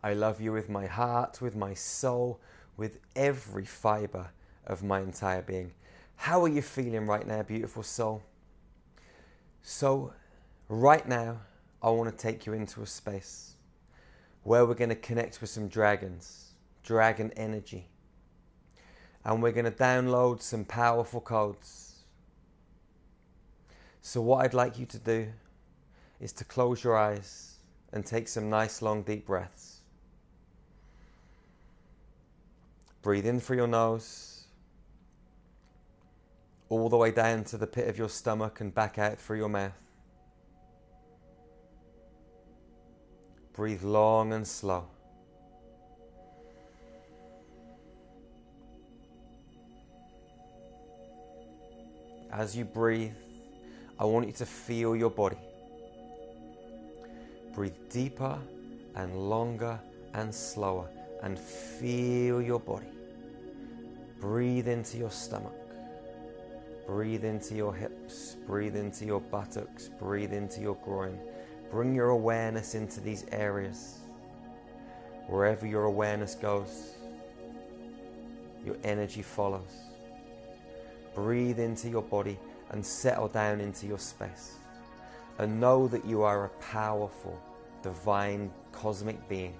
I love you with my heart, with my soul, with every fiber of my entire being. How are you feeling right now, beautiful soul? So, right now, I want to take you into a space where we're going to connect with some dragons, dragon energy. And we're going to download some powerful codes. So what I'd like you to do is to close your eyes and take some nice long deep breaths. Breathe in through your nose, all the way down to the pit of your stomach and back out through your mouth. Breathe long and slow. As you breathe, I want you to feel your body. Breathe deeper and longer and slower and feel your body. Breathe into your stomach. Breathe into your hips. Breathe into your buttocks. Breathe into your groin. Bring your awareness into these areas. Wherever your awareness goes, your energy follows. Breathe into your body and settle down into your space. And know that you are a powerful, divine, cosmic being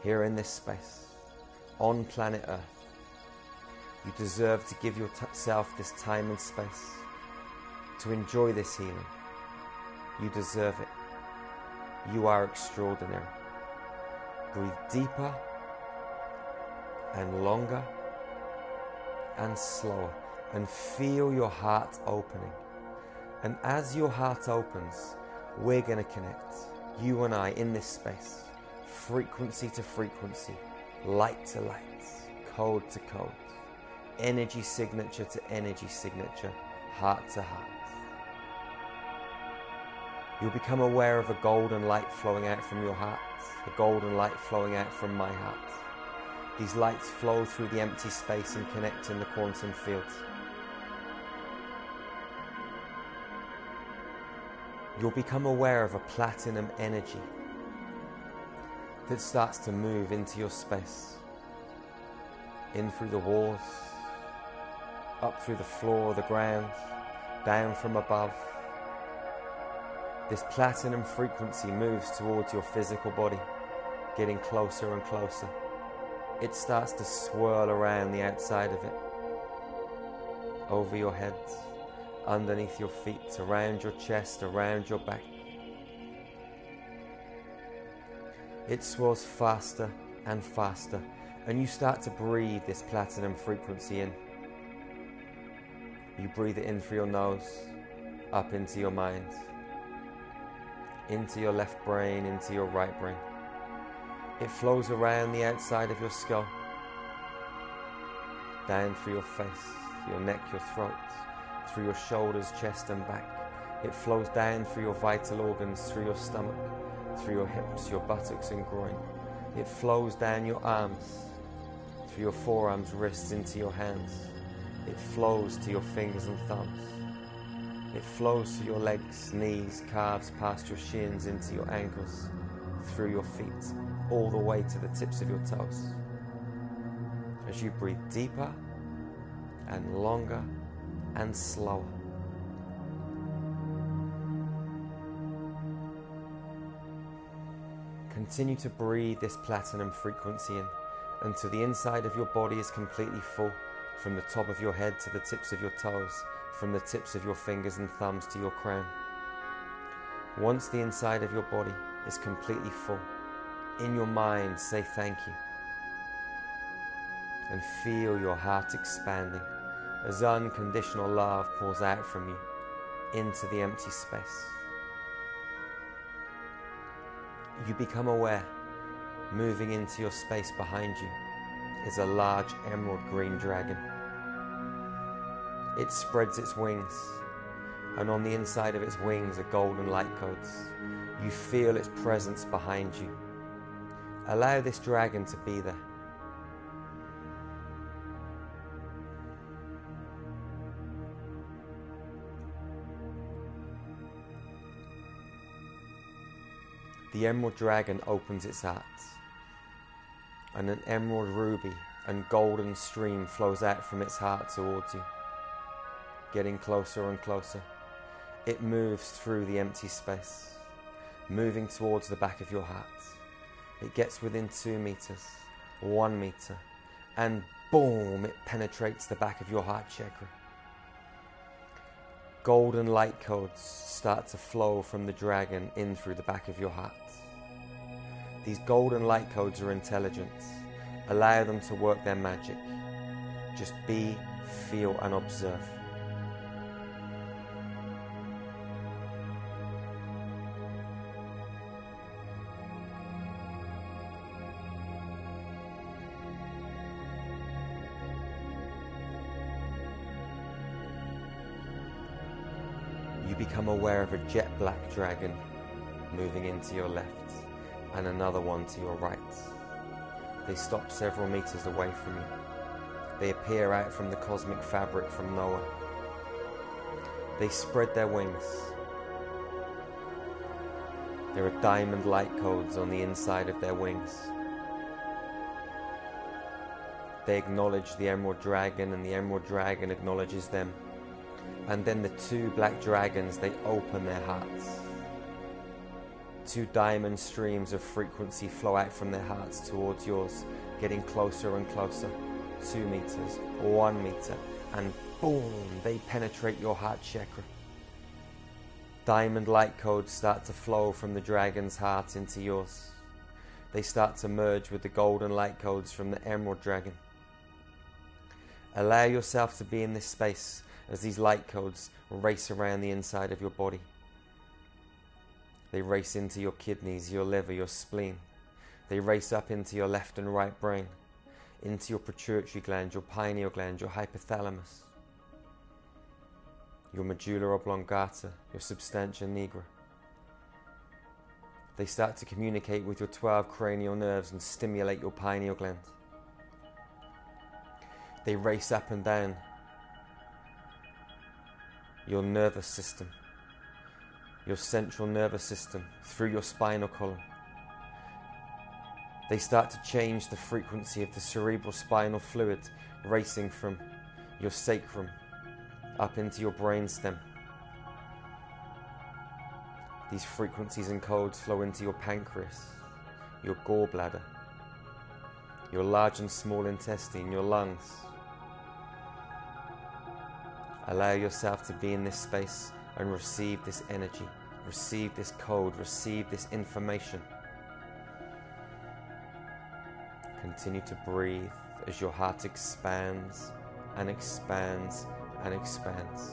here in this space, on planet Earth. You deserve to give yourself this time and space to enjoy this healing. You deserve it. You are extraordinary. Breathe deeper and longer and slower, and feel your heart opening. And as your heart opens, we're going to connect, you and I, in this space, frequency to frequency, light to light, code to code, energy signature to energy signature, heart to heart. You'll become aware of a golden light flowing out from your heart, a golden light flowing out from my heart. These lights flow through the empty space and connect in the quantum field. You'll become aware of a platinum energy that starts to move into your space, in through the walls, up through the floor, the ground, down from above. This platinum frequency moves towards your physical body, getting closer and closer. It starts to swirl around the outside of it, over your head, underneath your feet, around your chest, around your back. It swirls faster and faster, and you start to breathe this platinum frequency in. You breathe it in through your nose, up into your mind, into your left brain, into your right brain. It flows around the outside of your skull, down through your face, your neck, your throat, through your shoulders, chest and back. It flows down through your vital organs, through your stomach, through your hips, your buttocks and groin. It flows down your arms, through your forearms, wrists, into your hands. It flows to your fingers and thumbs. It flows to your legs, knees, calves, past your shins, into your ankles, through your feet, all the way to the tips of your toes. As you breathe deeper and longer and slower. Continue to breathe this platinum frequency in until the inside of your body is completely full, from the top of your head to the tips of your toes, from the tips of your fingers and thumbs to your crown. Once the inside of your body is completely full, in your mind say thank you and feel your heart expanding as unconditional love pours out from you into the empty space. You become aware, moving into your space behind you is a large emerald green dragon. It spreads its wings, and on the inside of its wings are golden light codes. You feel its presence behind you. Allow this dragon to be there. the emerald dragon opens its heart, and an emerald ruby and golden stream flows out from its heart towards you, getting closer and closer. It moves through the empty space, moving towards the back of your heart. It gets within 2 meters, 1 meter, and boom, it penetrates the back of your heart chakra. Golden light codes start to flow from the dragon in through the back of your heart. These golden light codes are intelligent. Allow them to work their magic. Just be, feel, and observe. You become aware of a jet black dragon moving into your left and another one to your right. They stop several meters away from you. They appear out from the cosmic fabric from Noah. They spread their wings. There are diamond light codes on the inside of their wings. They acknowledge the emerald dragon, and the emerald dragon acknowledges them. And then the 2 black dragons, they open their hearts. 2 diamond streams of frequency flow out from their hearts towards yours, getting closer and closer. 2 meters, 1 meter, and boom, they penetrate your heart chakra. Diamond light codes start to flow from the dragon's heart into yours. They start to merge with the golden light codes from the emerald dragon. Allow yourself to be in this space as these light codes race around the inside of your body. They race into your kidneys, your liver, your spleen. They race up into your left and right brain, into your pituitary gland, your pineal gland, your hypothalamus, your medulla oblongata, your substantia nigra. They start to communicate with your 12 cranial nerves and stimulate your pineal gland. They race up and down your nervous system, your central nervous system, through your spinal column. They start to change the frequency of the cerebral spinal fluid racing from your sacrum up into your brainstem. These frequencies and codes flow into your pancreas, your gallbladder, your large and small intestine, your lungs. Allow yourself to be in this space and receive this energy, receive this code, receive this information. Continue to breathe as your heart expands and expands and expands.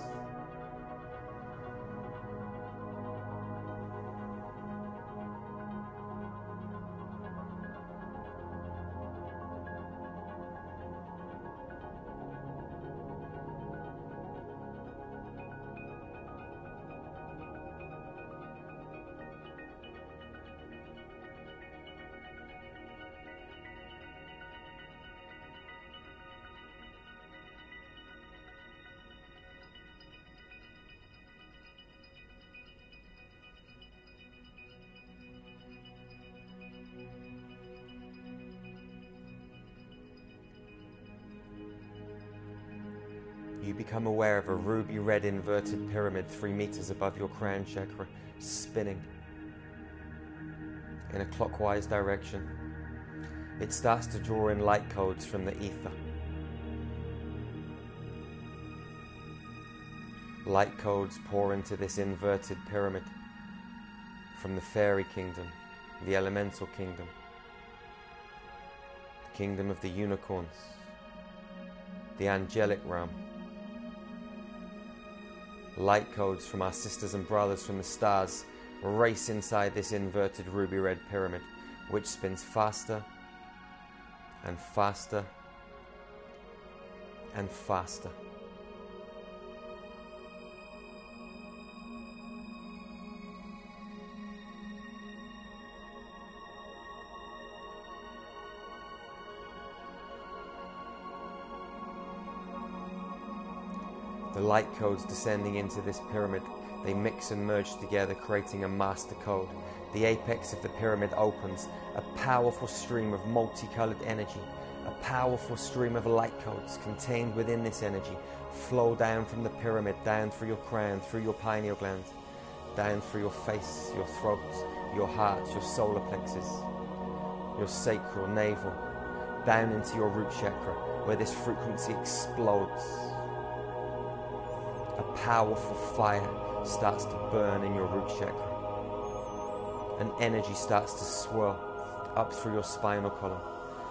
You become aware of a ruby red inverted pyramid 3 meters above your crown chakra, spinning in a clockwise direction. It starts to draw in light codes from the ether. Light codes pour into this inverted pyramid from the fairy kingdom, the elemental kingdom, the kingdom of the unicorns, the angelic realm. Light codes from our sisters and brothers from the stars race inside this inverted ruby red pyramid, which spins faster and faster and faster. The light codes descending into this pyramid They mix and merge together, creating a master code. The apex of the pyramid opens, a powerful stream of multicolored energy, a powerful stream of light codes contained within this energy flow down from the pyramid, down through your crown, through your pineal gland, down through your face, your throat, your heart, your solar plexus, your sacral, navel, down into your root chakra, where this frequency explodes. A powerful fire starts to burn in your root chakra. And energy starts to swirl up through your spinal column.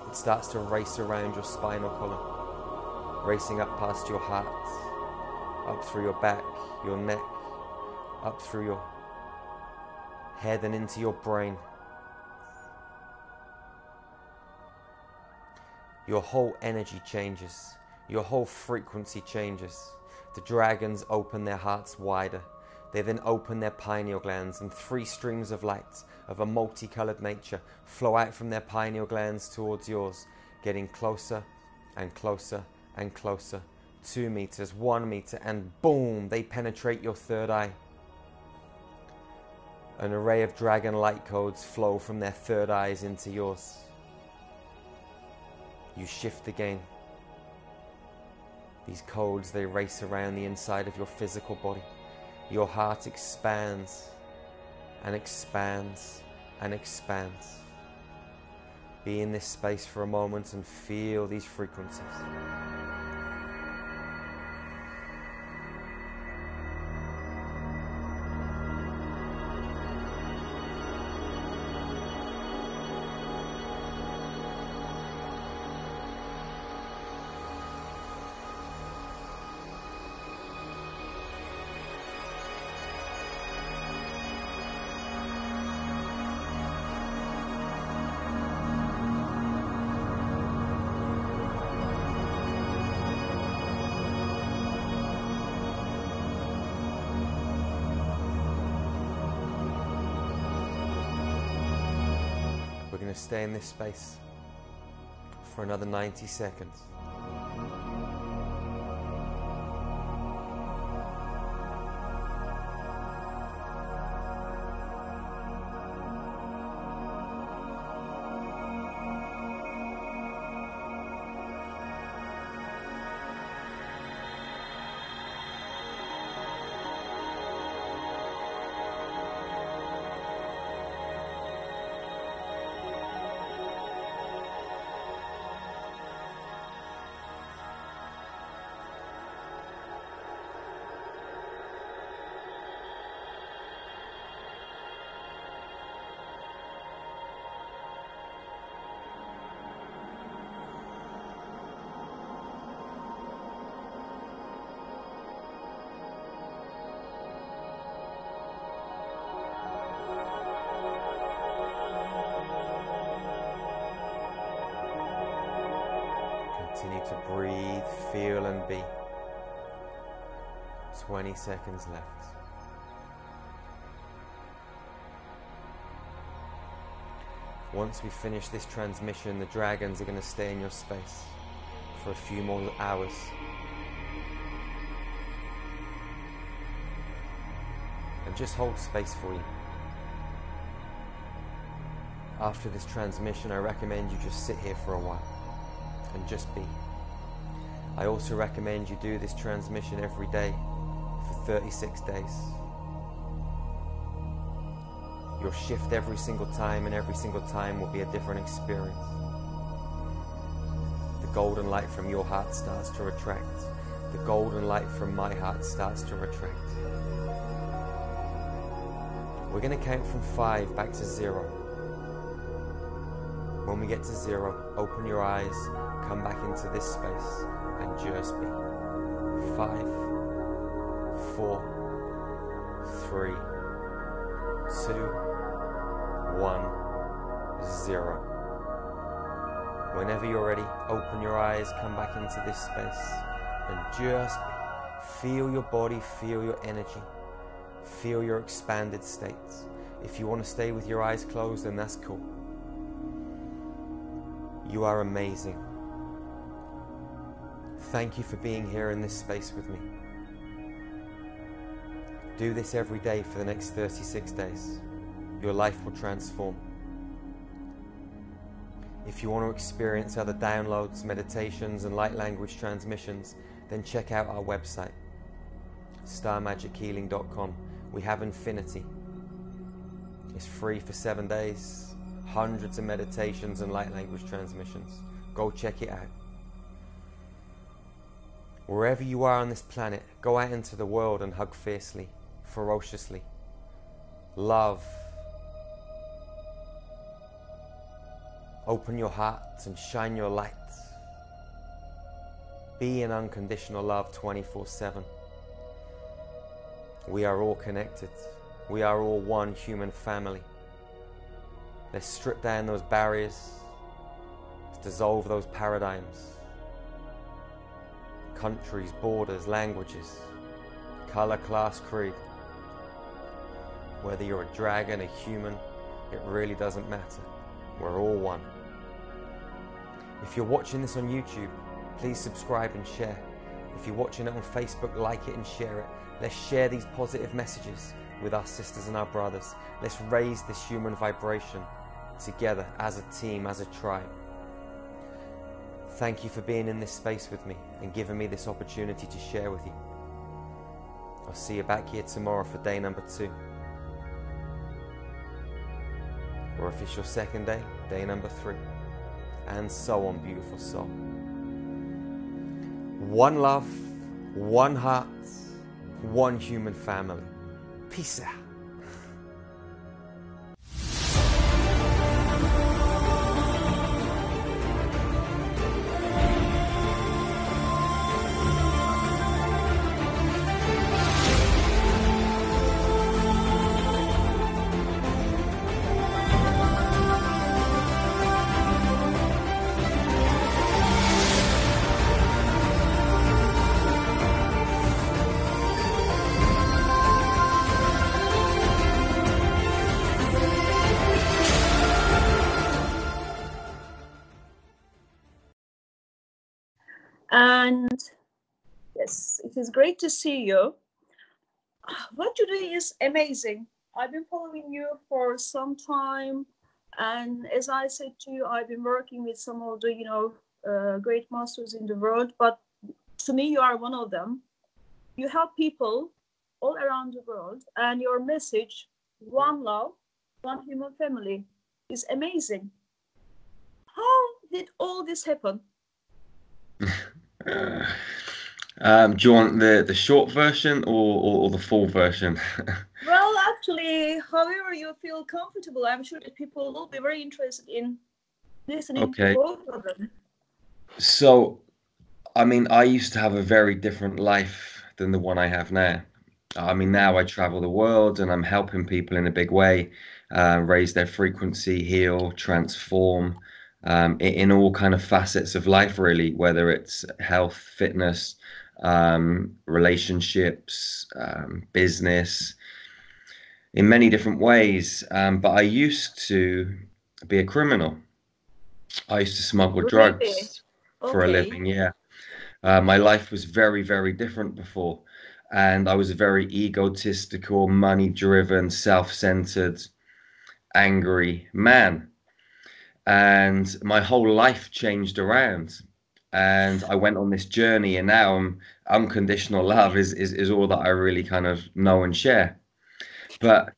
It starts to race around your spinal column, racing up past your heart, up through your back, your neck, up through your head and into your brain. Your whole energy changes. Your whole frequency changes. The dragons open their hearts wider. They then open their pineal glands, and 3 streams of light of a multicolored nature flow out from their pineal glands towards yours, getting closer and closer and closer. 2 meters, 1 meter, and boom, they penetrate your third eye. An array of dragon light codes flow from their third eyes into yours. You shift again. These codes, they race around the inside of your physical body. Your heart expands and expands and expands. Be in this space for a moment and feel these frequencies. We're going to stay in this space for another 90 seconds. Continue to breathe, feel and be. 20 seconds left. Once we finish this transmission, the dragons are going to stay in your space for a few more hours. And just hold space for you. After this transmission, I recommend you just sit here for a while and just be. I also recommend you do this transmission every day for 36 days. You'll shift every single time, and every single time will be a different experience. The golden light from your heart starts to retract. The golden light from my heart starts to retract. We're going to count from 5 back to 0. When we get to 0, open your eyes, come back into this space and just be. 5, 4, 3, 2, 1, 0. Whenever you're ready, open your eyes, come back into this space and just be. Feel your body, feel your energy, feel your expanded states. If you want to stay with your eyes closed, then that's cool. You are amazing. Thank you for being here in this space with me. Do this every day for the next 36 days. Your life will transform. If you want to experience other downloads, meditations, and light language transmissions, then check out our website, starmagichealing.com. We have infinity. It's free for 7 days, hundreds of meditations and light language transmissions. Go check it out. Wherever you are on this planet, go out into the world and hug fiercely, ferociously. Love. Open your heart and shine your light. Be in unconditional love 24/7. We are all connected. We are all one human family. Let's strip down those barriers. Let's dissolve those paradigms. Countries, borders, languages, color, class, creed. Whether you're a dragon, a human, it really doesn't matter. We're all one. If you're watching this on YouTube, please subscribe and share. If you're watching it on Facebook, like it and share it. Let's share these positive messages with our sisters and our brothers. Let's raise this human vibration together as a team, as a tribe. Thank you for being in this space with me and giving me this opportunity to share with you. I'll see you back here tomorrow for day number 2. Or if it's your second day, day number 3. And so on, beautiful soul. One love, one heart, one human family. Peace out. And yes, it is great to see you. What you do is amazing. I've been following you for some time, and as I said to you, I've been working with some of the great masters in the world, but to me you are one of them. You help people all around the world, and your message, one love, one human family, is amazing. How did all this happen? Do you want the short version or the full version? Well, actually, however you feel comfortable, I'm sure that people will be very interested in listening to both of them. So, I mean, I used to have a very different life than the one I have now. I mean, now I travel the world and I'm helping people in a big way, raise their frequency, heal, transform, in all kind of facets of life, really, whether it's health, fitness, relationships, business, in many different ways. But I used to be a criminal. I used to smuggle drugs for a living. Yeah. My life was very, very different before. And I was a very egotistical, money-driven, self-centered, angry man. And my whole life changed around. And I went on this journey, and now unconditional love is all that I really kind of know and share. But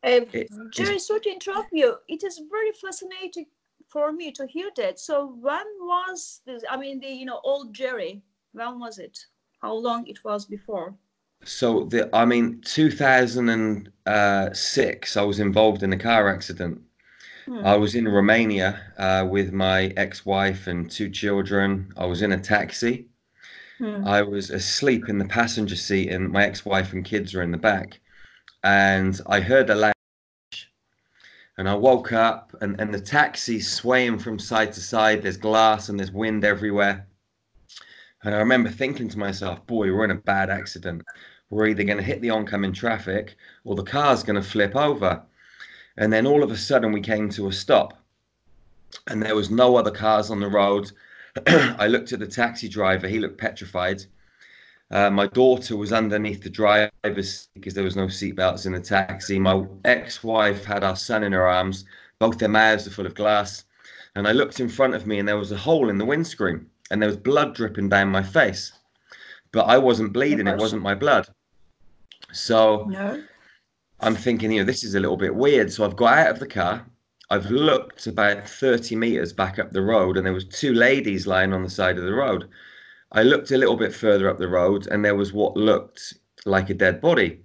Jerry, sorry to interrupt you. It is very fascinating for me to hear that. So when was this? I mean, old Jerry. When was it? How long it was before? So 2006, I was involved in a car accident. I was in Romania with my ex-wife and 2 children. I was in a taxi. I was asleep in the passenger seat, and my ex-wife and kids were in the back. And I heard a loud, and I woke up, and the taxi's swaying from side to side. There's glass and there's wind everywhere. And I remember thinking to myself, boy, we're in a bad accident. We're either going to hit the oncoming traffic or the car's going to flip over. And then all of a sudden we came to a stop and there was no other cars on the road. I looked at the taxi driver. He looked petrified. My daughter was underneath the driver's seat because there was no seatbelts in the taxi. My ex-wife had our son in her arms. Both their mouths are full of glass. And I looked in front of me and there was a hole in the windscreen and there was blood dripping down my face. But I wasn't bleeding. It wasn't my blood. So No. I'm thinking, this is a little bit weird. So I've got out of the car. I've looked about 30 meters back up the road and there was two ladies lying on the side of the road. I looked a little bit further up the road and there was what looked like a dead body.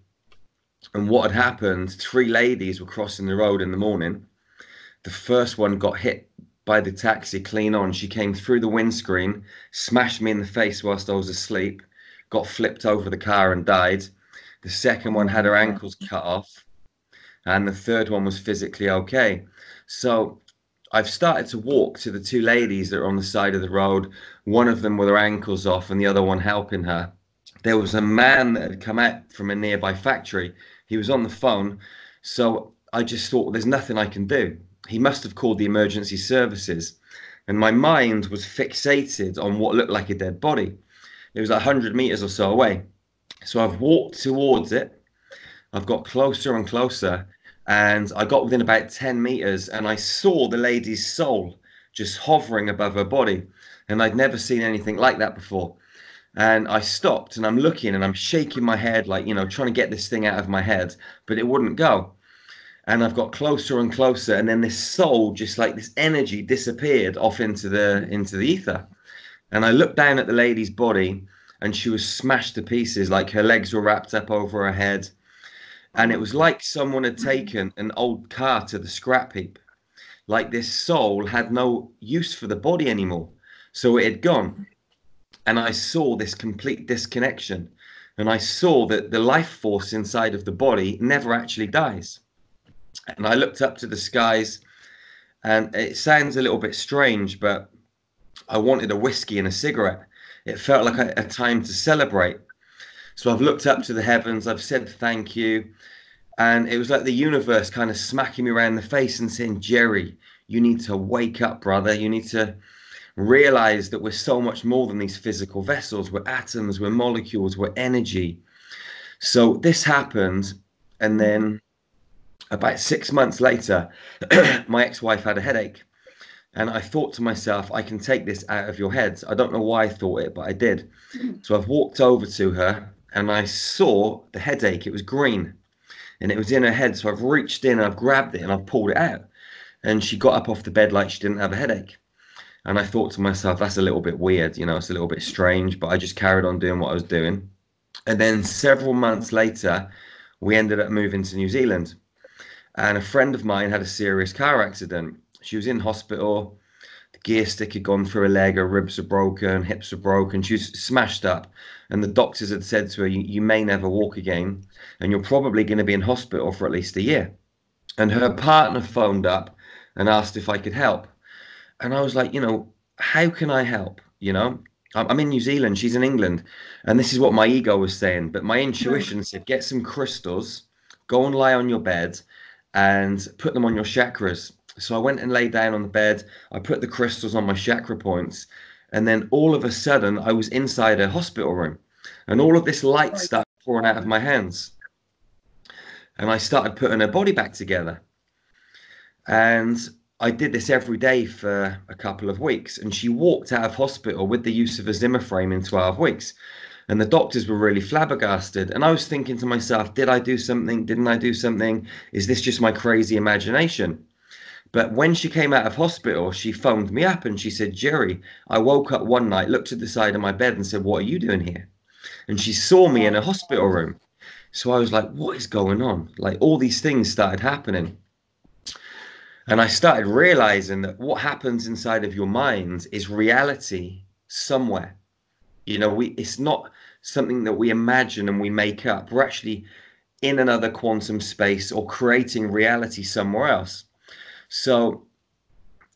And what had happened, three ladies were crossing the road in the morning. The first one got hit by the taxi clean on. She came through the windscreen, smashed me in the face whilst I was asleep, got flipped over the car and died. The second one had her ankles cut off. And the third one was physically okay. So I've started to walk to the two ladies that are on the side of the road, one of them with her ankles off and the other one helping her. There was a man that had come out from a nearby factory. He was on the phone. So I just thought, there's nothing I can do. He must have called the emergency services. And my mind was fixated on what looked like a dead body. It was 100 meters or so away. So I've walked towards it. I've got closer and closer. And I got within about 10 meters and I saw the lady's soul just hovering above her body. And I'd never seen anything like that before. And I stopped and I'm looking and I'm shaking my head, like, trying to get this thing out of my head, but it wouldn't go. And I've got closer and closer. And then this soul, just like this energy, disappeared off into the ether. And I looked down at the lady's body and she was smashed to pieces, like her legs were wrapped up over her head. And it was like someone had taken an old car to the scrap heap. Like this soul had no use for the body anymore. So it had gone. And I saw this complete disconnection. And I saw that the life force inside of the body never actually dies. And I looked up to the skies. And it sounds a little bit strange, but I wanted a whiskey and a cigarette. It felt like a time to celebrate. So I've looked up to the heavens, I've said thank you. And it was like the universe kind of smacking me around the face and saying, Jerry, you need to wake up, brother. You need to realize that we're so much more than these physical vessels. We're atoms, we're molecules, we're energy. So this happened. And then about 6 months later, my ex-wife had a headache. And I thought to myself, I can take this out of your head. I don't know why I thought it, but I did. So I've walked over to her and I saw the headache. It was green and it was in her head. So I've reached in and I've grabbed it and I've pulled it out. And she got up off the bed like she didn't have a headache. And I thought to myself, that's a little bit weird. It's a little bit strange, but I just carried on doing what I was doing. And then several months later, we ended up moving to New Zealand. And a friend of mine had a serious car accident. She was in hospital. The gear stick had gone through her leg. Her ribs were broken, hips were broken. She was smashed up. And the doctors had said to her, you may never walk again. And you're probably going to be in hospital for at least a year. And her partner phoned up and asked if I could help. And I was like, how can I help? I'm in New Zealand. She's in England. And this is what my ego was saying. But my intuition said, get some crystals, go and lie on your bed and put them on your chakras. So I went and lay down on the bed. I put the crystals on my chakra points. And then all of a sudden, I was inside a hospital room. And all of this light started pouring out of my hands. And I started putting her body back together. And I did this every day for a couple of weeks. And she walked out of hospital with the use of a Zimmer frame in 12 weeks. And the doctors were really flabbergasted. And I was thinking to myself, did I do something? Didn't I do something? Is this just my crazy imagination? But when she came out of hospital, she phoned me up and she said, Jerry, I woke up one night, looked to the side of my bed and said, what are you doing here? And she saw me in a hospital room. So I was like, what is going on? Like all these things started happening. And I started realizing that what happens inside of your mind is reality somewhere. It's not something that we imagine and we make up. We're actually in another quantum space or creating reality somewhere else. So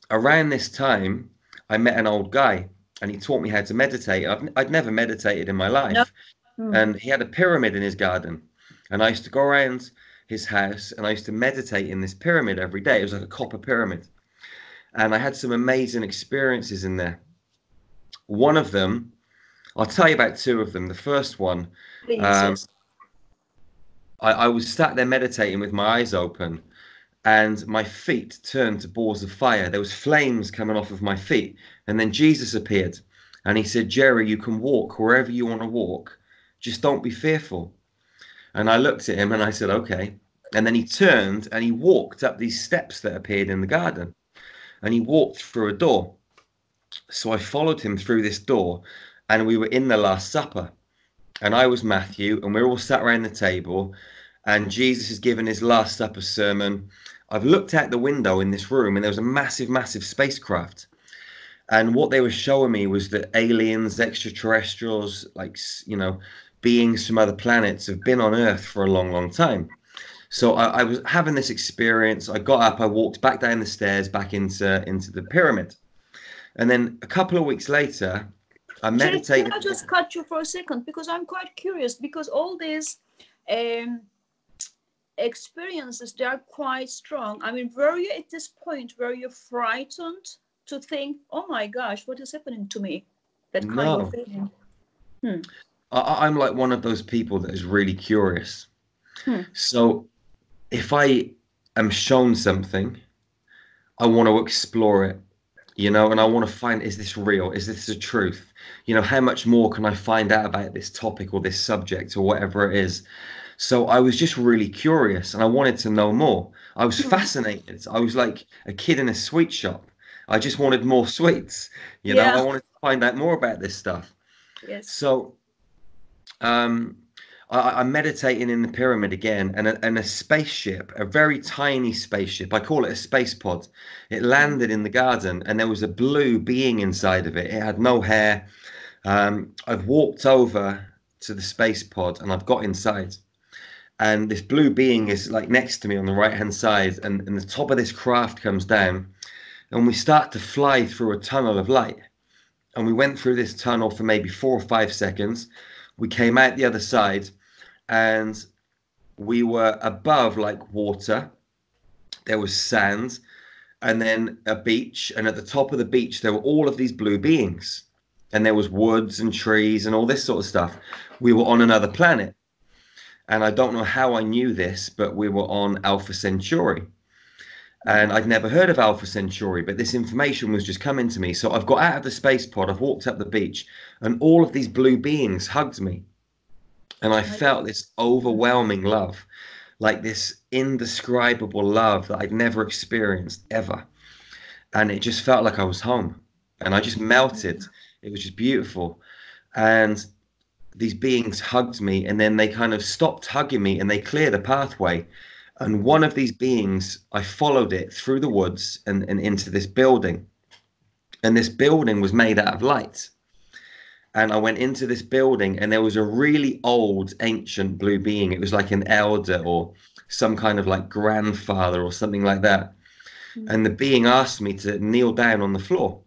around this time, I met an old guy and he taught me how to meditate. I'd never meditated in my life. No. And he had a pyramid in his garden. And I used to go around his house and I used to meditate in this pyramid every day. It was like a copper pyramid. And I had some amazing experiences in there. One of them, I'll tell you about two of them. The first one, Please, yes. I was sat there meditating with my eyes open, and my feet turned to balls of fire. There was flames coming off of my feet, and then Jesus appeared, and he said, Jerry, you can walk wherever you want to walk. Just don't be fearful. And I looked at him and I said, okay. And then he turned and he walked up these steps that appeared in the garden, and he walked through a door. So I followed him through this door, and we were in the Last Supper, and I was Matthew, and we're all sat around the table, and Jesus has given his Last Supper sermon. I've looked out the window in this room, and there was a massive, massive spacecraft. And what they were showing me was that aliens, extraterrestrials, like, you know, beings from other planets have been on Earth for a long, long time. So I was having this experience. I got up, I walked back down the stairs, back into the pyramid. And then a couple of weeks later, I meditated. Can I just cut you for a second? Because I'm quite curious, because all these experiences, they are quite strong. I mean, were you at this point, were you frightened to think, oh my gosh, what is happening to me? That kind of feeling. I'm like one of those people that is really curious. So if I am shown something, I want to explore it, you know, and I want to find, is this real? Is this the truth? You know, how much more can I find out about this topic or this subject or whatever it is? So I was just really curious, and I wanted to know more. I was fascinated. I was like a kid in a sweet shop. I just wanted more sweets, you know, I wanted to find out more about this stuff. Yes. So I'm meditating in the pyramid again, and a spaceship, a very tiny spaceship, I call it a space pod, it landed in the garden, and there was a blue being inside of it. It had no hair. I've walked over to the space pod, and I've got inside, and this blue being is like next to me on the right hand side, and the top of this craft comes down, and we start to fly through a tunnel of light. And we went through this tunnel for maybe 4 or 5 seconds. We came out the other side, and we were above like water. There was sand, and then a beach. And at the top of the beach, there were all of these blue beings. And there was woods and trees and all this sort of stuff. We were on another planet. And I don't know how I knew this, but we were on Alpha Centauri. And I'd never heard of Alpha Centauri, but this information was just coming to me. So I've got out of the space pod, I've walked up the beach, and all of these blue beings hugged me. And I felt this overwhelming love, like this indescribable love that I'd never experienced ever. And it just felt like I was home, and I just melted. It was just beautiful. And these beings hugged me, and then they kind of stopped hugging me, and they cleared a pathway. And one of these beings, I followed it through the woods and into this building. And this building was made out of light. And I went into this building, and there was a really old, ancient blue being. It was like an elder or some kind of like grandfather or something like that. And the being asked me to kneel down on the floor.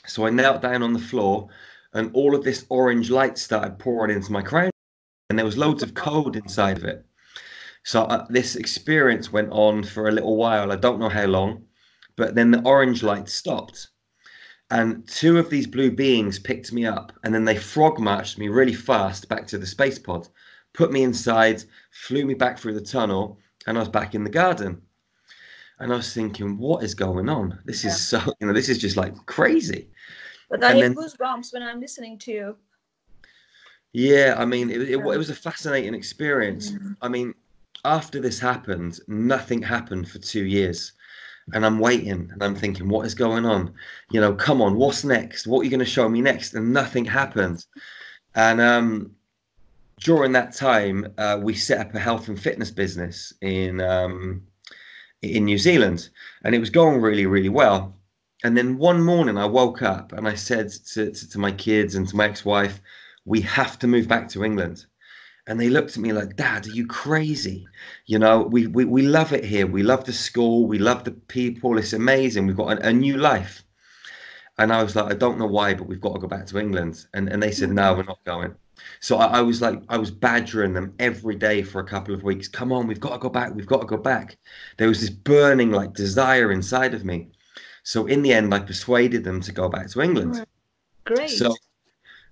So I knelt down on the floor, and all of this orange light started pouring into my crown. And there was loads of code inside of it. So this experience went on for a little while. I don't know how long, but then the orange light stopped. And 2 of these blue beings picked me up, and then they frog marched me really fast back to the space pod, put me inside, flew me back through the tunnel, and I was back in the garden. And I was thinking, what is going on? This is so, you know, this is just like crazy. But I have goosebumps when I'm listening to you. Yeah, I mean, it was a fascinating experience. I mean, after this happened, nothing happened for 2 years. And I'm waiting, and I'm thinking, what is going on? You know, come on, what's next? What are you going to show me next? And nothing happened. And during that time, we set up a health and fitness business in New Zealand, and it was going really, really well. And then one morning I woke up and I said to my kids and to my ex-wife, we have to move back to England. And they looked at me like, Dad, are you crazy? You know, we love it here. We love the school. We love the people. It's amazing. We've got a new life. And I was like, I don't know why, but we've got to go back to England. And they said, no, we're not going. So I was like, I was badgering them every day for a couple of weeks. Come on, we've got to go back. We've got to go back. There was this burning like desire inside of me. So in the end, I persuaded them to go back to England. Great. So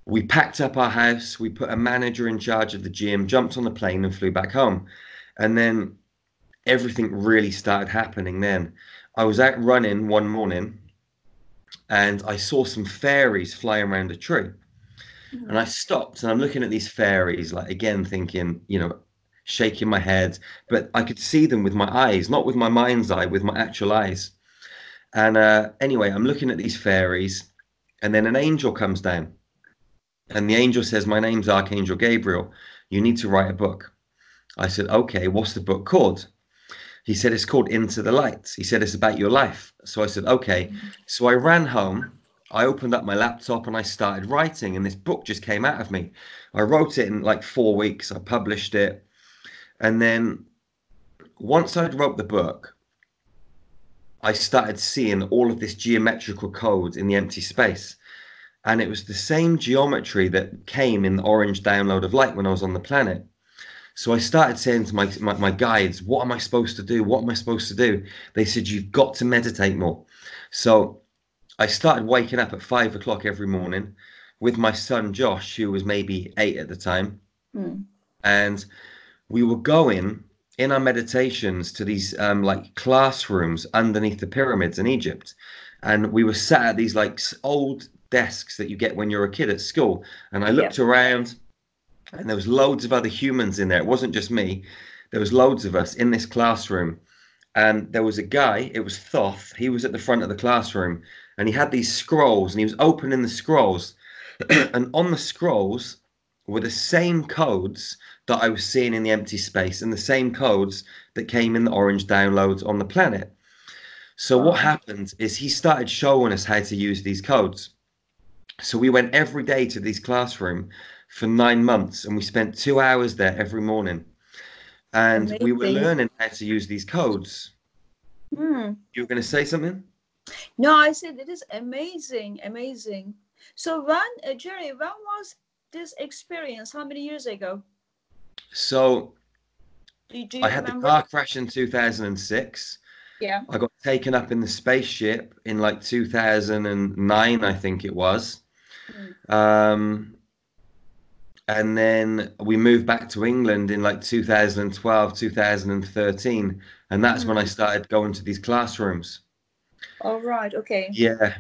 We packed up our house, we put a manager in charge of the gym, jumped on the plane and flew back home. And then everything really started happening then. I was out running one morning and I saw some fairies flying around a tree. And I stopped and I'm looking at these fairies, like again, thinking, you know, shaking my head, but I could see them with my eyes, not with my mind's eye, with my actual eyes. And anyway, I'm looking at these fairies, and then an angel comes down. And the angel says, "My name's Archangel Gabriel. You need to write a book." I said, "Okay, what's the book called?" He said, "It's called Into the Light." He said, "It's about your life." So I said, "Okay." So I ran home. I opened up my laptop and I started writing, and this book just came out of me. I wrote it in like 4 weeks. I published it. And then once I'd wrote the book, I started seeing all of this geometrical code in the empty space. And it was the same geometry that came in the orange download of light when I was on the planet. So I started saying to my guides, "What am I supposed to do? What am I supposed to do?" They said, "You've got to meditate more." So I started waking up at 5 o'clock every morning with my son, Josh, who was maybe 8 at the time. And we were going in our meditations to these like classrooms underneath the pyramids in Egypt. And we were sat at these like old desks that you get when you're a kid at school. And I looked around and there was loads of other humans in there. It wasn't just me. There was loads of us in this classroom. And there was a guy, it was Thoth. He was at the front of the classroom and he had these scrolls and he was opening the scrolls. And on the scrolls were the same codes that I was seeing in the empty space and the same codes that came in the orange downloads on the planet. So what happened is he started showing us how to use these codes. So we went every day to this classroom for 9 months and we spent 2 hours there every morning. And we were learning how to use these codes. You were going to say something? No, I said it is amazing, amazing. So when, Jerry, when was this experience? How many years ago? So do you I had the car crash in 2006. Yeah. I got taken up in the spaceship in like 2009, I think it was. And then we moved back to England in like 2012, 2013. And that's when I started going to these classrooms. All right. Okay. Yeah.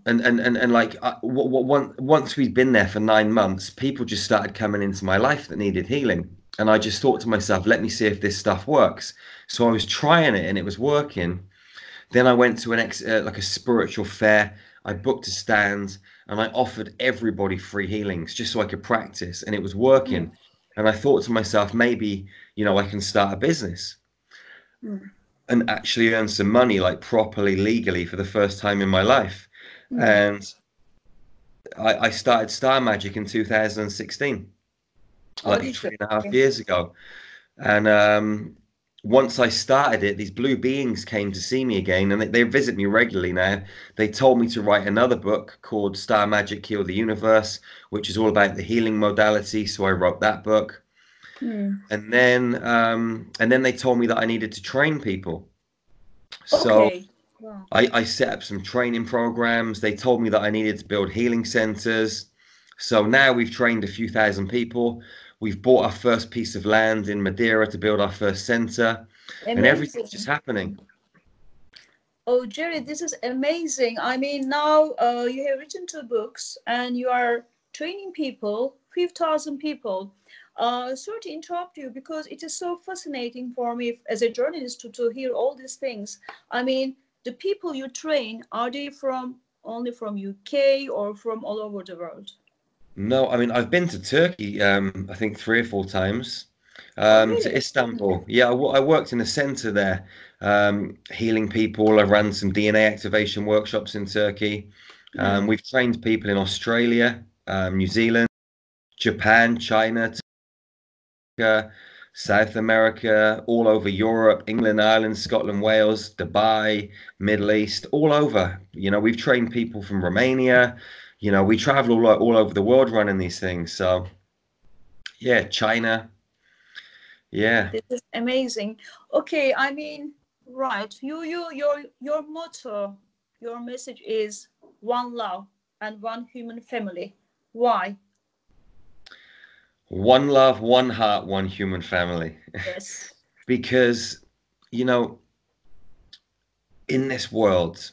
And like once we'd been there for 9 months, people just started coming into my life that needed healing. And I just thought to myself, let me see if this stuff works. So I was trying it and it was working. Then I went to like a spiritual fair. I booked a stand and I offered everybody free healings just so I could practice, and it was working. And I thought to myself, maybe, you know, I can start a business and actually earn some money, like properly, legally, for the first time in my life. And I started Star Magic in 2016, like 3.5 years ago. And once I started it, these blue beings came to see me again, and they visit me regularly now. They told me to write another book called Star Magic Heal the Universe, which is all about the healing modality. So I wrote that book. And then they told me that I needed to train people. So I set up some training programs. They told me that I needed to build healing centers. So now we've trained a few thousand people. We've bought our first piece of land in Madeira to build our first center. And everything's just happening. Oh, Jerry, this is amazing. I mean, now you have written 2 books and you are training people, 5,000 people. Sorry to interrupt you because it is so fascinating for me as a journalist to hear all these things. I mean, the people you train, are they only from UK or from all over the world? No, I mean, I've been to Turkey, I think 3 or 4 times, to Istanbul. Yeah, I worked in a center there, healing people. I ran some DNA activation workshops in Turkey. We've trained people in Australia, New Zealand, Japan, China, South America, all over Europe, England, Ireland, Scotland, Wales, Dubai, Middle East, all over. You know, we've trained people from Romania. You know, we travel all over the world running these things. So, yeah, China. Yeah. This is amazing. Okay, I mean, right. Your motto, your message is one love and one human family. Why? One love, one heart, one human family. Yes. Because, you know, in this world,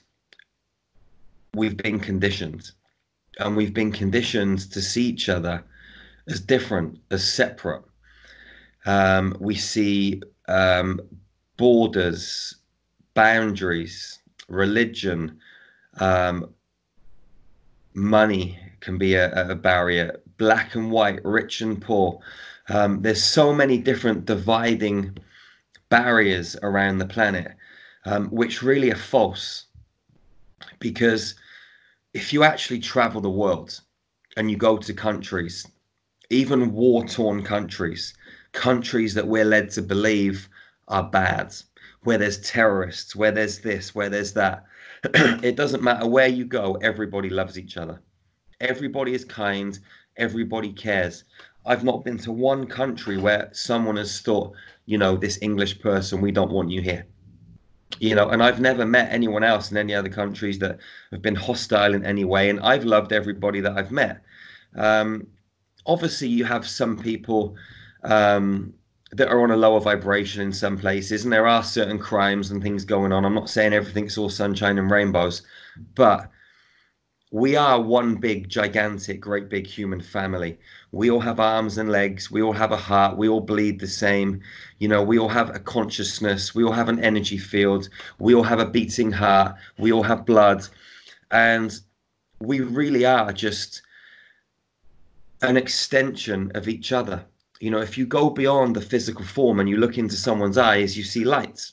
we've been conditioned, and we've been conditioned to see each other as different, as separate. We see borders, boundaries, religion, money can be a barrier, black and white, rich and poor. There's so many different dividing barriers around the planet, which really are false. Because if you actually travel the world and you go to countries, even war-torn countries, countries that we're led to believe are bad, where there's terrorists, where there's this, where there's that, it doesn't matter where you go, everybody loves each other. Everybody is kind, everybody cares. I've not been to one country where someone has thought, you know, this English person, we don't want you here. You know, and I've never met anyone else in any other countries that have been hostile in any way, and I've loved everybody that I've met. Obviously, you have some people that are on a lower vibration in some places, and there are certain crimes and things going on. I'm not saying everything's all sunshine and rainbows, but we are one big, gigantic, great big human family. We all have arms and legs. We all have a heart. We all bleed the same. You know, we all have a consciousness. We all have an energy field. We all have a beating heart. We all have blood. And we really are just an extension of each other. You know, if you go beyond the physical form and you look into someone's eyes, you see light.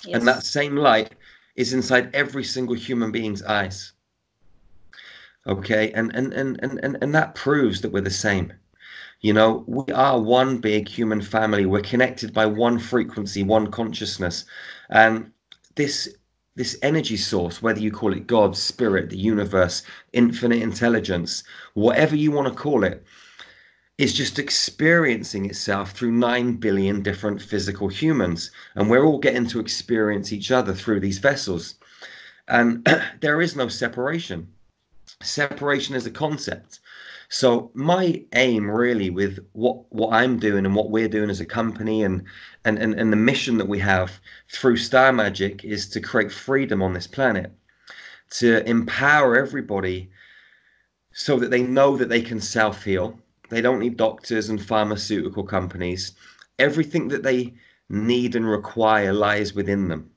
Yes. And that same light is inside every single human being's eyes. Okay, and that proves that we're the same. You know, we are one big human family. We're connected by one frequency, one consciousness. And this energy source, whether you call it God, spirit, the universe, infinite intelligence, whatever you want to call it, is just experiencing itself through 9 billion different physical humans. And we're all getting to experience each other through these vessels. And there is no separation. Separation is a concept. So my aim really with what I'm doing and what we're doing as a company and the mission that we have through Starmagic is to create freedom on this planet, to empower everybody so that they know that they can self-heal. They don't need doctors and pharmaceutical companies. Everything that they need and require lies within them.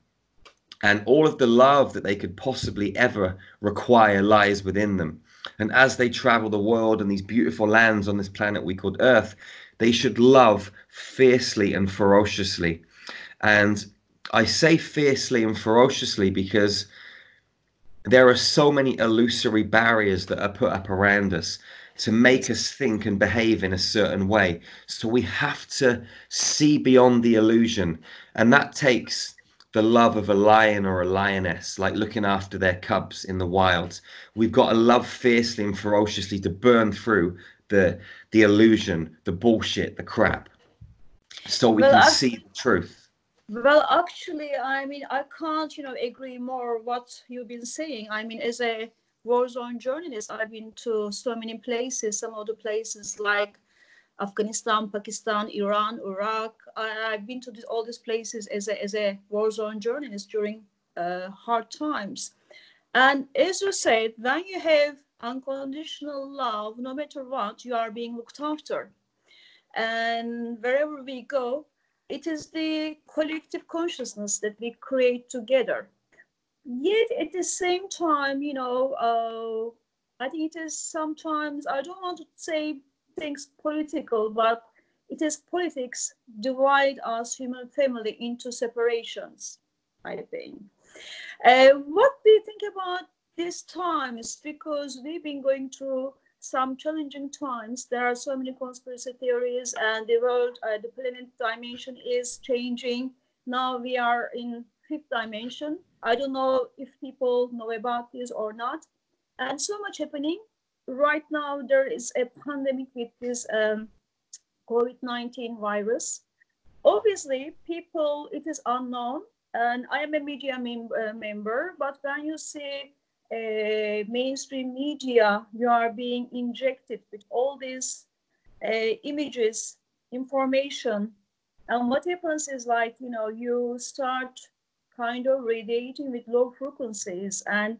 And all of the love that they could possibly ever require lies within them. And as they travel the world and these beautiful lands on this planet we called Earth, they should love fiercely and ferociously. And I say fiercely and ferociously because there are so many illusory barriers that are put up around us to make us think and behave in a certain way. So we have to see beyond the illusion. And that takes the love of a lion or a lioness, like looking after their cubs in the wild. We've got to love fiercely and ferociously to burn through the illusion, the bullshit, the crap, so we can see the truth. Well, actually, I mean, I can't, agree more what you've been saying. I mean, as a war zone journalist, I've been to so many places, some of the places like Afghanistan, Pakistan, Iran, Iraq. I've been to all these places as a war zone journalist during hard times. And as you said, when you have unconditional love, no matter what, you are being looked after. And wherever we go, it is the collective consciousness that we create together. Yet at the same time, I think it is sometimes, I don't want to say things political, but it is politics divide us human family into separations, I think. What do you think about these times? Because we've been going through some challenging times. There are so many conspiracy theories, and the world, the planet dimension is changing. Now we are in 5th dimension. I don't know if people know about this or not. And so much happening. Right now, there is a pandemic with this Covid-19 virus. Obviously, people, it is unknown. And I am a media member, but when you see mainstream media, you are being injected with all these images, information. And what happens is, like, you know, you start kind of radiating with low frequencies, and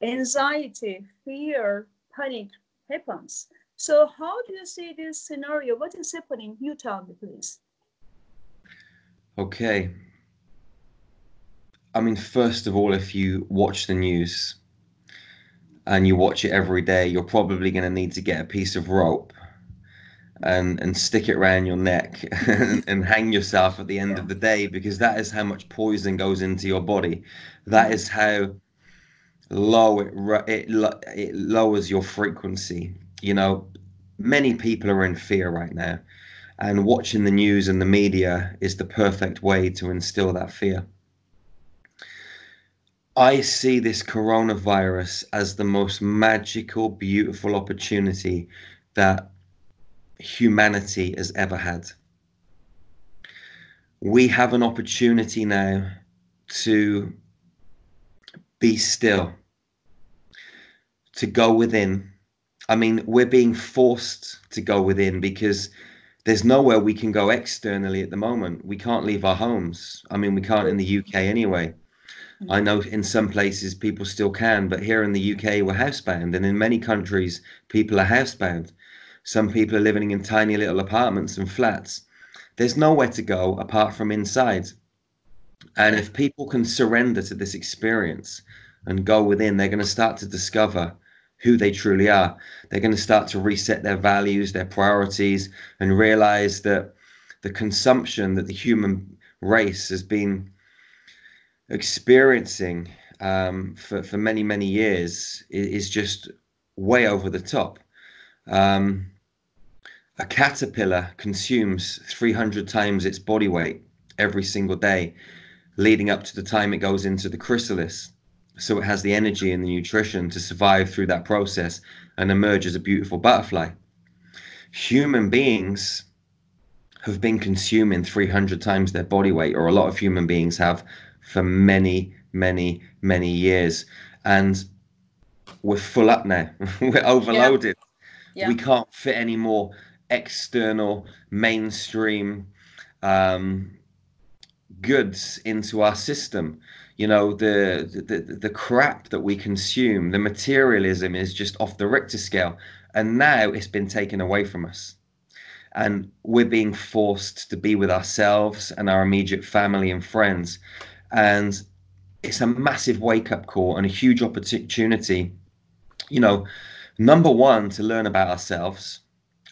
anxiety, fear, panic happens. So how do you see this scenario? What is happening? You tell me, please. Okay. I mean, first of all, if you watch the news and you watch it every day, you're probably going to need to get a piece of rope and stick it around your neck and hang yourself at the end of the day, because that is how much poison goes into your body. That is how low it lowers your frequency. You know, many people are in fear right now, and watching the news and the media is the perfect way to instill that fear. I see this coronavirus as the most magical, beautiful opportunity that humanity has ever had. We have an opportunity now to be still, to go within. I mean, we're being forced to go within because there's nowhere we can go externally at the moment. We can't leave our homes. I mean, we can't in the UK anyway. I know in some places people still can, but here in the UK we're housebound, and in many countries people are housebound. Some people are living in tiny little apartments and flats. There's nowhere to go apart from inside. And if people can surrender to this experience and go within, they're going to start to discover who they truly are. They're going to start to reset their values, their priorities, and realize that the consumption that the human race has been experiencing for many, many years is just way over the top. A caterpillar consumes 300 times its body weight every single day, leading up to the time it goes into the chrysalis. So it has the energy and the nutrition to survive through that process and emerge as a beautiful butterfly. Human beings have been consuming 300 times their body weight, or a lot of human beings have, for many, many, many years. And we're full up now. We're overloaded. We can't fit any more external mainstream goods into our system. You know, the crap that we consume, the materialism is just off the Richter scale, and now it's been taken away from us, and we're being forced to be with ourselves and our immediate family and friends. And it's a massive wake-up call and a huge opportunity, you know, number one, to learn about ourselves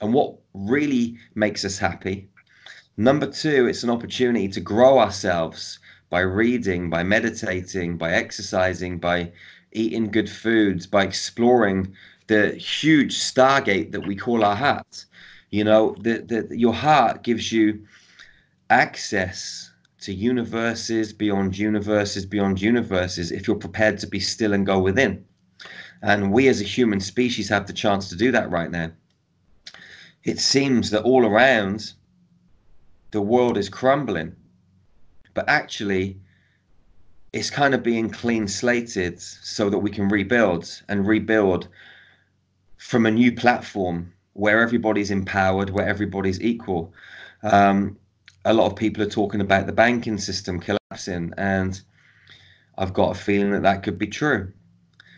and what really makes us happy. Number two, it's an opportunity to grow ourselves by reading, by meditating, by exercising, by eating good foods, by exploring the huge stargate that we call our heart. You know, your heart gives you access to universes beyond universes beyond universes if you're prepared to be still and go within. And we as a human species have the chance to do that right now. It seems that all around the world is crumbling, but actually it's kind of being clean slated so that we can rebuild and rebuild from a new platform where everybody's empowered, where everybody's equal. A lot of people are talking about the banking system collapsing, and I've got a feeling that that could be true.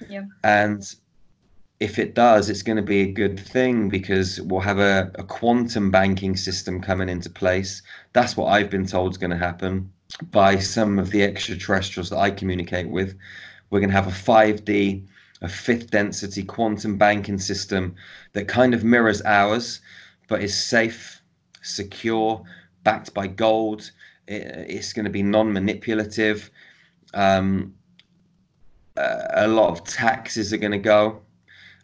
Yeah. And if it does, it's going to be a good thing, because we'll have a quantum banking system coming into place. That's what I've been told is going to happen by some of the extraterrestrials that I communicate with. We're going to have a 5D, a fifth density quantum banking system that kind of mirrors ours, but is safe, secure, backed by gold. It's going to be non-manipulative. A lot of taxes are going to go.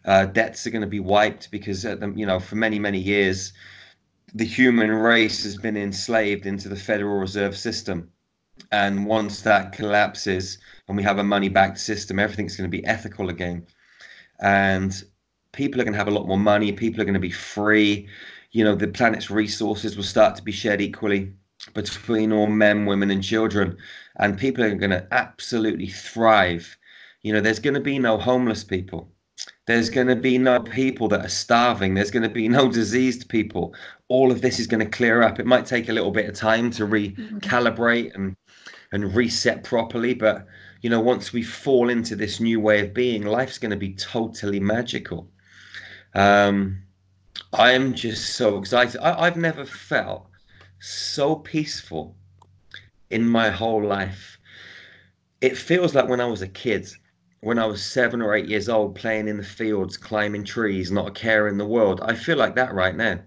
Debts are going to be wiped, because you know, for many, many years, the human race has been enslaved into the Federal Reserve System. And once that collapses and we have a money-backed system, everything's going to be ethical again. And people are going to have a lot more money. People are going to be free. You know, the planet's resources will start to be shared equally between all men, women, and children. And people are going to absolutely thrive. You know, there's going to be no homeless people. There's going to be no people that are starving. There's going to be no diseased people. All of this is going to clear up. It might take a little bit of time to recalibrate and reset properly. But, you know, once we fall into this new way of being, life's going to be totally magical. I am just so excited. I've never felt so peaceful in my whole life. It feels like when I was a kid, when I was 7 or 8 years old, playing in the fields, climbing trees, not a care in the world. I feel like that right now.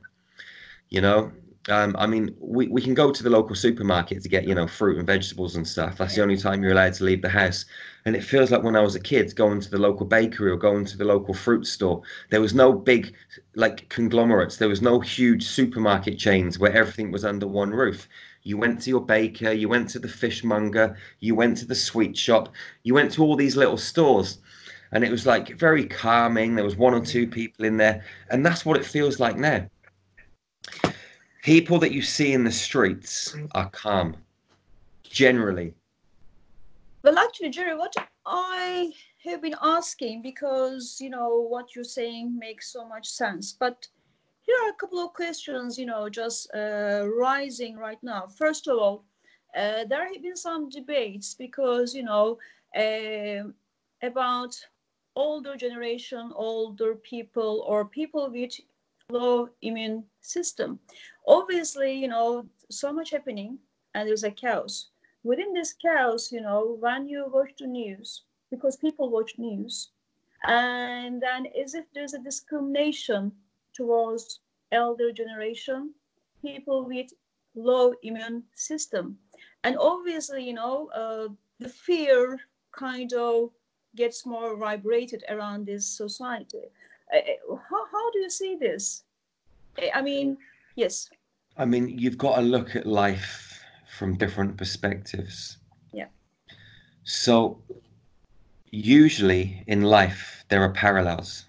You know, I mean, we can go to the local supermarket to get, you know, fruit and vegetables and stuff. That's the only time you're allowed to leave the house. And it feels like when I was a kid, going to the local bakery or going to the local fruit store, there was no big, like, conglomerates. There was no huge supermarket chains where everything was under one roof. You went to your baker, you went to the fishmonger, you went to the sweet shop, you went to all these little stores. And it was like very calming. There was 1 or 2 people in there. And that's what it feels like now. People that you see in the streets are calm, generally. Well, actually, Jerry, what I have been asking, because, you know, what you're saying makes so much sense. But here are a couple of questions, you know, just rising right now. First of all, there have been some debates because, you know, about older generation, older people, or people with low immune system. Obviously, you know, so much happening and there's a chaos. Within this chaos, you know, when you watch the news, because people watch news, and then as if there's a discrimination towards elder generation, people with low immune system. And obviously, you know, the fear kind of gets more vibrated around this society. How do you see this? I mean, yes. I mean, you've got to look at life from different perspectives. Yeah. So usually in life, there are parallels.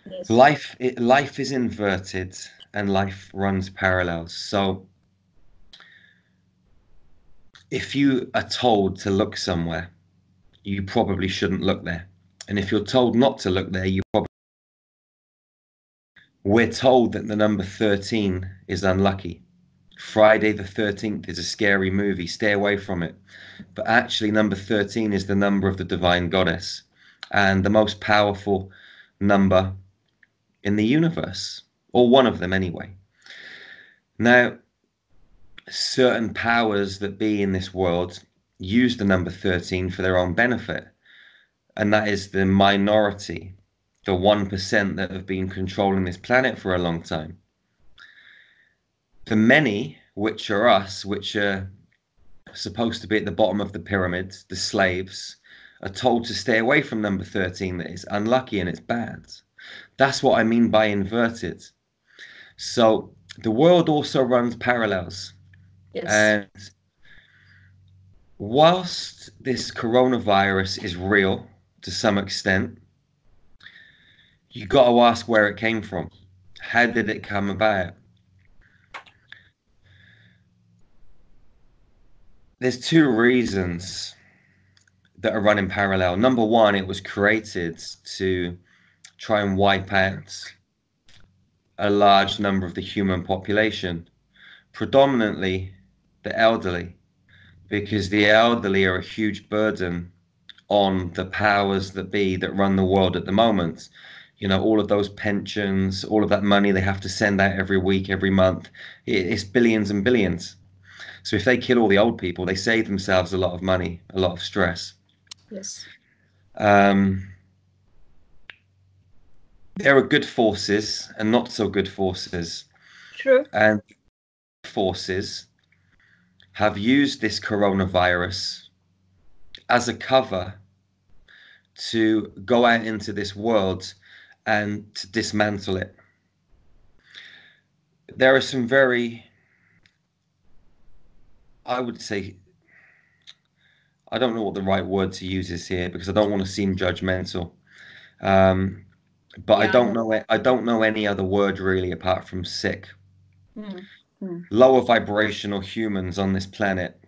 Yes. Life is inverted and life runs parallels. So if you are told to look somewhere, you probably shouldn't look there. And if you're told not to look there, you probably... We're told that the number 13 is unlucky. Friday the 13th is a scary movie. Stay away from it. But actually, number 13 is the number of the divine goddess and the most powerful number in the universe, or one of them anyway. Now, certain powers that be in this world use the number 13 for their own benefit. And that is the minority, the 1% that have been controlling this planet for a long time. The many, which are us, which are supposed to be at the bottom of the pyramid, the slaves, are told to stay away from number 13, that it's unlucky and it's bad. That's what I mean by inverted. So the world also runs parallels. Yes. And whilst this coronavirus is real to some extent, you got to ask where it came from. How did it come about? There's 2 reasons that are running parallel. Number one, it was created to try and wipe out a large number of the human population, predominantly the elderly, because the elderly are a huge burden on the powers that be that run the world at the moment. You know, all of those pensions, all of that money they have to send out every week, every month, it's billions and billions. So if they kill all the old people, they save themselves a lot of money, a lot of stress. Yes. There are good forces and not so good forces. True. And forces have used this coronavirus as a cover to go out into this world and to dismantle it. There are some very, I would say, I don't know what the right word to use is here because I don't want to seem judgmental. But yeah, I don't know any other word really apart from sick. Lower vibrational humans on this planet.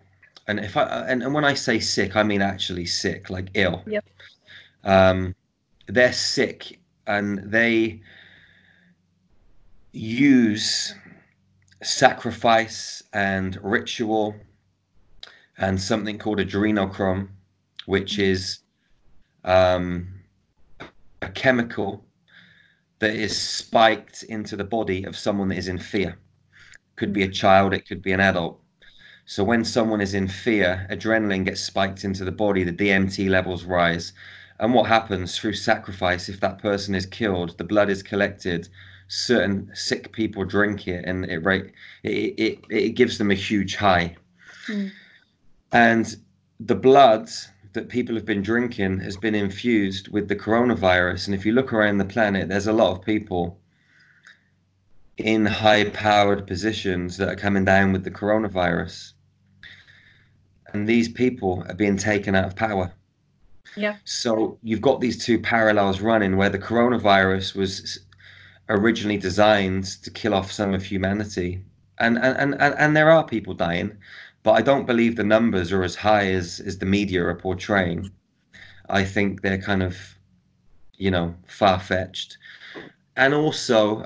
And if and when I say sick, I mean actually sick, like ill. Yep. They're sick and they use sacrifice and ritual and something called adrenochrome, which is a chemical that is spiked into the body of someone that is in fear. Could be a child, it could be an adult. So when someone is in fear, adrenaline gets spiked into the body, the DMT levels rise. And what happens through sacrifice, if that person is killed, the blood is collected, certain sick people drink it, and it gives them a huge high. And the blood that people have been drinking has been infused with the coronavirus. And if you look around the planet, there's a lot of people in high-powered positions that are coming down with the coronavirus. And these people are being taken out of power. Yeah. So you've got these two parallels running where the coronavirus was originally designed to kill off some of humanity. And there are people dying, but I don't believe the numbers are as high as the media are portraying. I think they're kind of, you know, far-fetched. And also,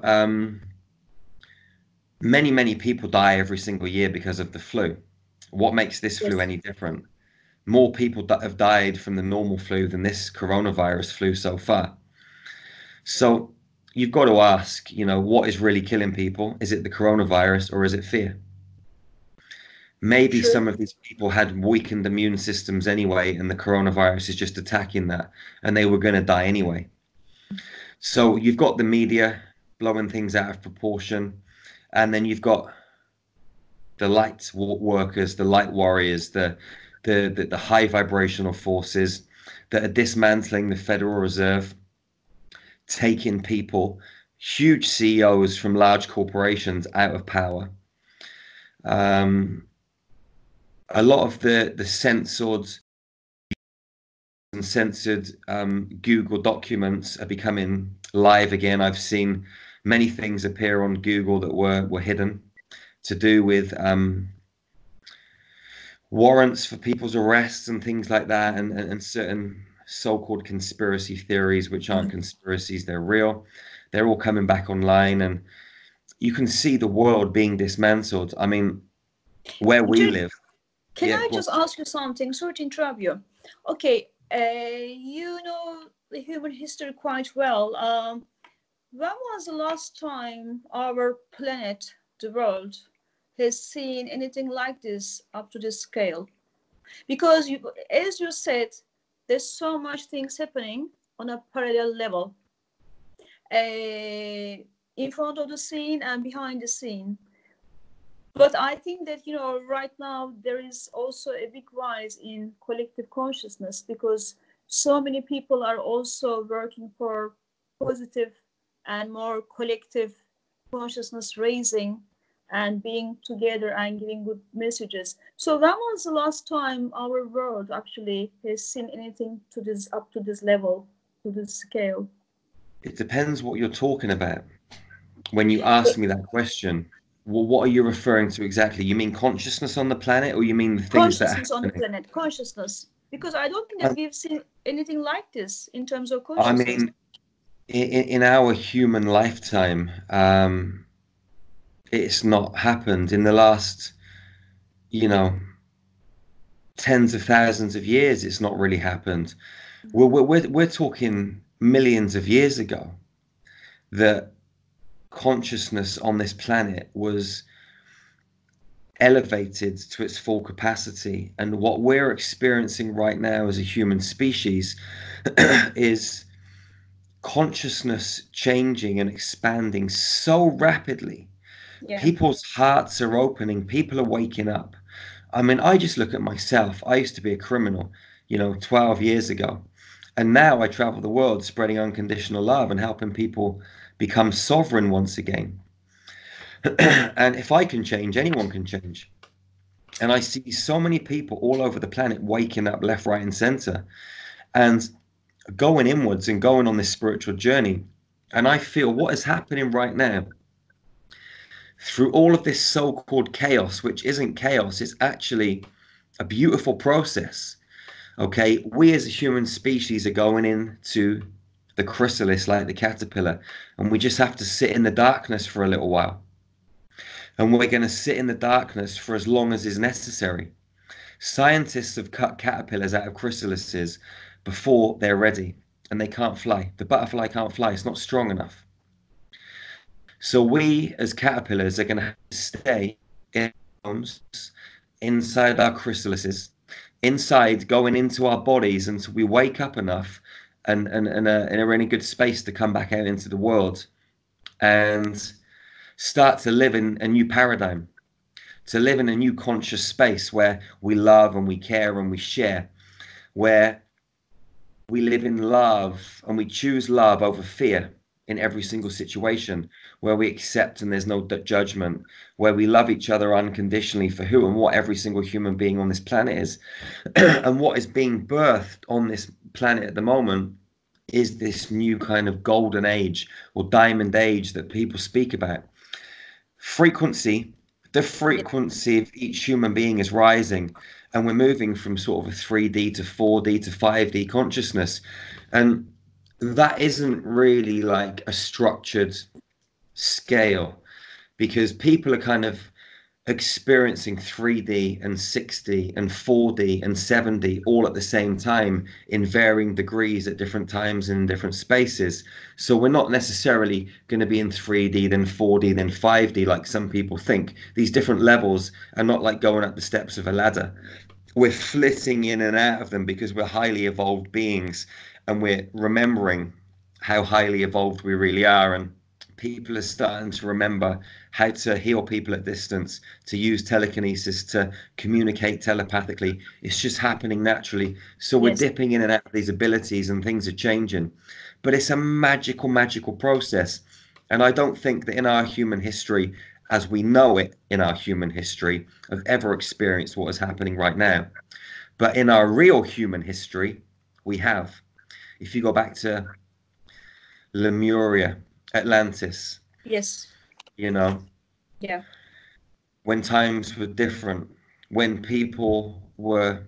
many people die every single year because of the flu. What makes this flu any different? More people have died from the normal flu than this coronavirus flu so far. So you've got to ask, you know, what is really killing people? Is it the coronavirus or is it fear? Maybe some of these people had weakened immune systems anyway, and the coronavirus is just attacking that, and they were going to die anyway. So you've got the media blowing things out of proportion, and then you've got the light workers, the light warriors, the high vibrational forces that are dismantling the Federal Reserve, taking people, huge CEOs from large corporations out of power. A lot of the censored Google documents are becoming live again. I've seen many things appear on Google that were hidden, to do with warrants for people's arrests and things like that, and certain so-called conspiracy theories, which aren't conspiracies, they're real. They're all coming back online, and you can see the world being dismantled. I mean, where we live. Can I just ask you something? Sorry to interrupt you. Okay, you know the human history quite well. When was the last time our planet, the world, has seen anything like this up to this scale? Because as you said, there's so much things happening on a parallel level, in front of the scene and behind the scene. But I think that, you know, right now there is also a big rise in collective consciousness, because so many people are also working for positive and more collective consciousness raising and being together and giving good messages. So when was the last time our world actually has seen anything to this, up to this level, to this scale? It depends what you're talking about. When you ask me that question, well, what are you referring to exactly? You mean consciousness on the planet, or you mean the things that are consciousness on the planet? Consciousness, because I don't think that we've seen anything like this in terms of consciousness. I mean, in our human lifetime, it's not happened in the last, you know, tens of thousands of years. It's not really happened. We're talking millions of years ago that consciousness on this planet was elevated to its full capacity, and what we're experiencing right now as a human species is consciousness changing and expanding so rapidly. People's hearts are opening, people are waking up. I mean, I just look at myself. I used to be a criminal, you know, 12 years ago, and now I travel the world spreading unconditional love and helping people become sovereign once again. And if I can change, anyone can change. And I see so many people all over the planet waking up left, right, and center, and going inwards and going on this spiritual journey. And I feel what is happening right now through all of this so-called chaos, which isn't chaos, it's actually a beautiful process. Okay, we as a human species are going into the chrysalis like the caterpillar, and we just have to sit in the darkness for a little while. And we're going to sit in the darkness for as long as is necessary. Scientists have cut caterpillars out of chrysalises before they're ready, and they can't fly. The butterfly can't fly, it's not strong enough. So we as caterpillars are going to have to stay in homes, inside our chrysalises, inside, going into our bodies until we wake up enough and in a really good space to come back out into the world and start to live in a new paradigm, to live in a new conscious space where we love and we care and we share, where we live in love and we choose love over fear in every single situation, where we accept and there's no judgment, where we love each other unconditionally for who and what every single human being on this planet is. And what is being birthed on this planet at the moment is this new kind of golden age or diamond age that people speak about. Frequency, the frequency of each human being is rising, and we're moving from sort of a 3D to 4D to 5D consciousness. And that isn't really like a structured scale, because people are kind of experiencing 3D and 6D and 4D and 7D all at the same time in varying degrees at different times in different spaces. So we're not necessarily going to be in 3D, then 4D, then 5D like some people think. These different levels are not like going up the steps of a ladder. We're flitting in and out of them because we're highly evolved beings, and we're remembering how highly evolved we really are. And people are starting to remember how to heal people at distance, to use telekinesis, to communicate telepathically. It's just happening naturally. So we're dipping in and out of these abilities, and things are changing. But it's a magical, magical process. And I don't think that in our human history, as we know it in our human history, have ever experienced what is happening right now. But in our real human history, we have. If you go back to Lemuria, Atlantis. Yes. You know. Yeah. When times were different, when people were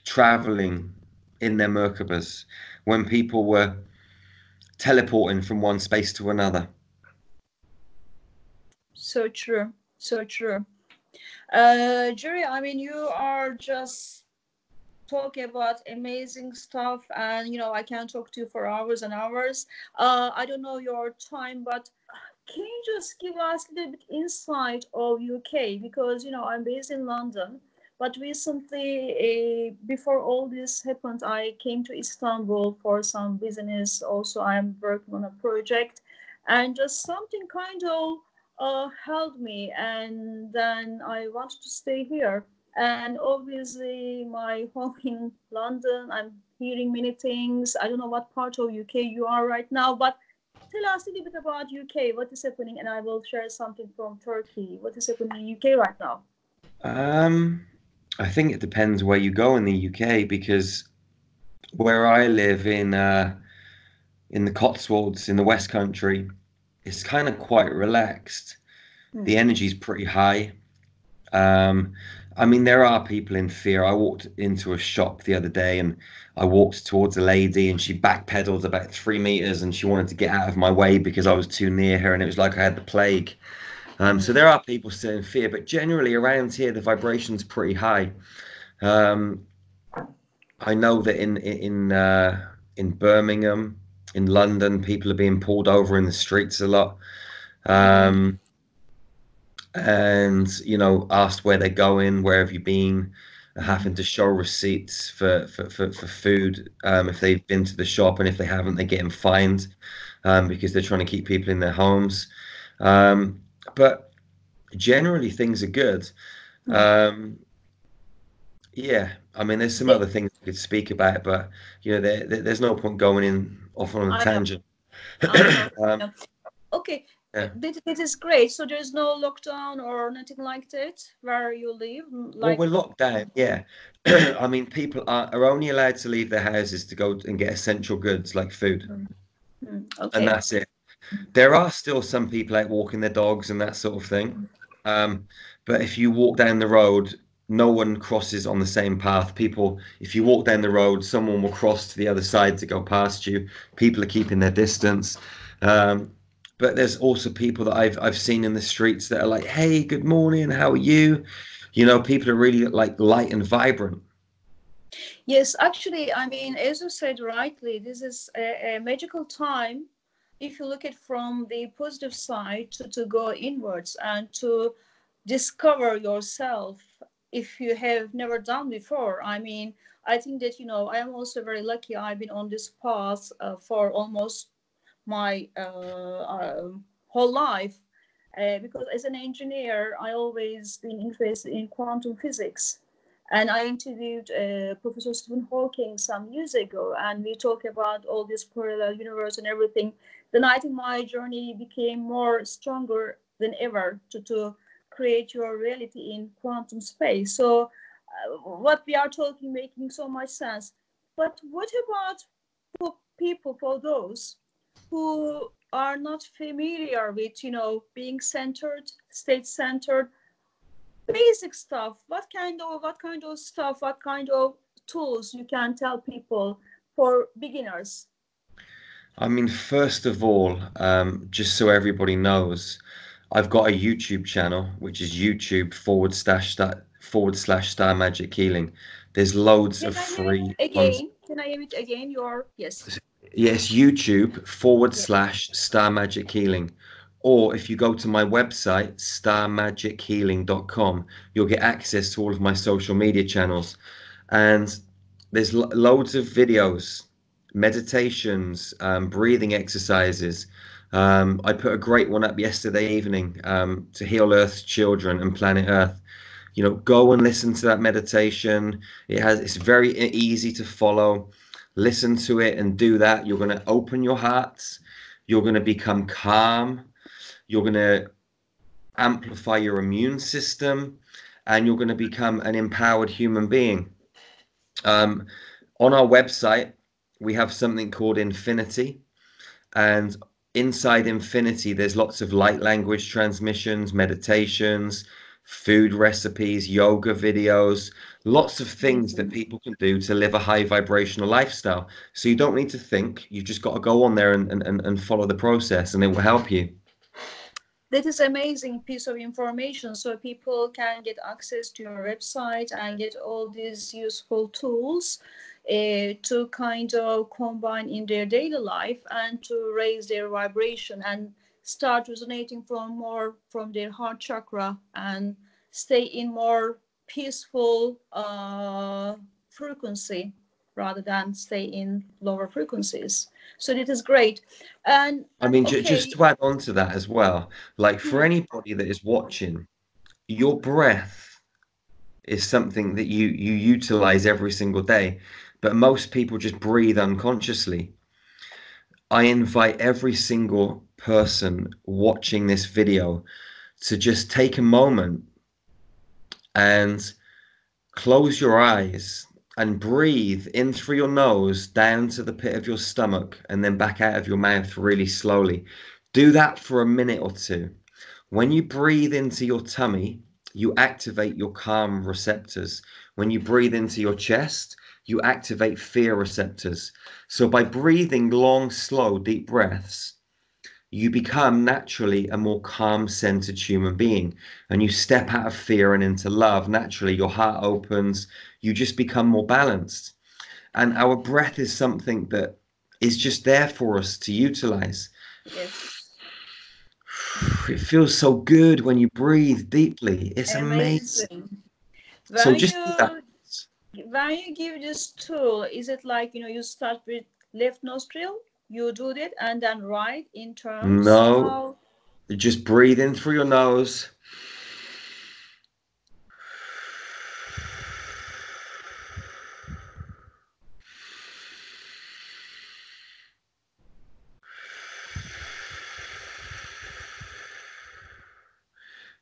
traveling in their Merkabas, when people were teleporting from one space to another. So true. So true. Jerry, I mean, you are just talking about amazing stuff, and you know, I can talk to you for hours and hours. I don't know your time, but can you just give us a little bit insight of UK? Because you know, I'm based in London, but recently, before all this happened, I came to Istanbul for some business. Also, I'm working on a project, and just something kind of held me, and then I wanted to stay here. And obviously, my home in London, I'm hearing many things. I don't know what part of UK you are right now, but tell us a little bit about UK. What is happening? And I will share something from Turkey. What is happening in UK right now? I think it depends where you go in the UK, because where I live in the Cotswolds in the West Country, it's kind of quite relaxed. The energy's pretty high. I mean, there are people in fear. I walked into a shop the other day, and I walked towards a lady, and she backpedaled about 3 meters, and she wanted to get out of my way because I was too near her, and it was like I had the plague. So there are people still in fear, but generally around here, the vibration's pretty high. I know that in Birmingham, in London, people are being pulled over in the streets a lot. And you know, asked where they're going, where have you been, having to show receipts for food if they've been to the shop, and if they haven't, they're getting fined because they're trying to keep people in their homes. But generally things are good. Yeah, I mean, there's some other things we could speak about, but you know, there's no point going off on a tangent. Okay. Yeah. That is great. So there's no lockdown or nothing like that where you live? Well, we're locked down, yeah. I mean, people are only allowed to leave their houses to go and get essential goods like food. Okay. And that's it. There are still some people out walking their dogs and that sort of thing. But if you walk down the road, no one crosses on the same path. People, if you walk down the road, someone will cross to the other side to go past you. People are keeping their distance. But there's also people that I've seen in the streets that are like, hey, good morning, how are you? You know, people are really like light and vibrant. Yes, actually, I mean, as you said rightly, this is a magical time if you look at from the positive side to go inwards and to discover yourself if you have never done before. I mean, I think that, you know, I am also very lucky. I've been on this path for almost my whole life because as an engineer, I always been interested in quantum physics. And I interviewed Professor Stephen Hawking some years ago, and we talked about all this parallel universe and everything. Then I think my journey became more stronger than ever to create your reality in quantum space. So what we are talking making so much sense. But what about for people, for those who are not familiar with, you know, being centered, state centered, basic stuff? What kind of stuff, what kind of tools you can tell people for beginners? I mean, first of all, just so everybody knows, I've got a YouTube channel, which is YouTube /star magic healing. There's loads Can of I hear it free content. again? Can I hear it again? Your yes. Yes, YouTube Yeah. /star magic healing. Or if you go to my website, starmagichealing.com, you'll get access to all of my social media channels. And there's loads of videos, meditations, breathing exercises. I put a great one up yesterday evening to heal Earth's children and planet Earth. You know, go and listen to that meditation. It's very easy to follow. Listen to it and do that. You're going to open your hearts. You're going to become calm. You're going to amplify your immune system, and you're going to become an empowered human being. On our website, we have something called Infinity, and inside Infinity, there's lots of light language transmissions, meditations, food recipes, yoga videos, lots of things that people can do to live a high vibrational lifestyle. So you don't need to think, you've just got to go on there and follow the process, and it will help you. That is amazing piece of information, so people can get access to your website and get all these useful tools to kind of combine in their daily life and to raise their vibration and start resonating from their heart chakra and stay in more peaceful frequency rather than stay in lower frequencies. So it is great. And I mean, okay. just to add on to that as well, like for anybody that is watching, your breath is something that you utilize every single day, but most people just breathe unconsciously. I invite every single person watching this video to just take a moment and close your eyes and breathe in through your nose down to the pit of your stomach and then back out of your mouth really slowly. Do that for a minute or two. When you breathe into your tummy, you activate your calm receptors. When you breathe into your chest, you activate fear receptors. So by breathing long, slow, deep breaths, you become naturally a more calm centered human being, and you step out of fear and into love. Naturally, your heart opens, you just become more balanced. And our breath is something that is just there for us to utilize. Yes. It feels so good when you breathe deeply. It's amazing. So When just do that. you give this tool, is it like, you know, you start with left nostril, you do that, and then right in terms No, of just breathe in through your nose.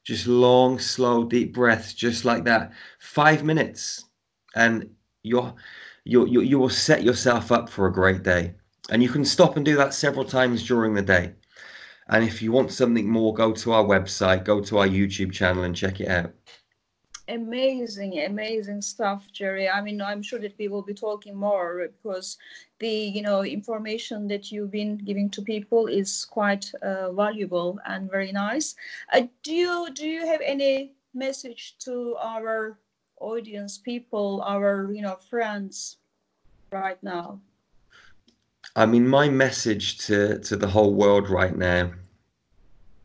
Just long, slow, deep breaths, just like that. 5 minutes, and you will set yourself up for a great day. And you can stop and do that several times during the day. And if you want something more, go to our website, go to our YouTube channel and check it out. Amazing stuff, Jerry. I mean, I'm sure that we will be talking more because the information that you've been giving to people is quite valuable and very nice. Do you have any message to our audience, people, our friends right now? I mean, my message to the whole world right now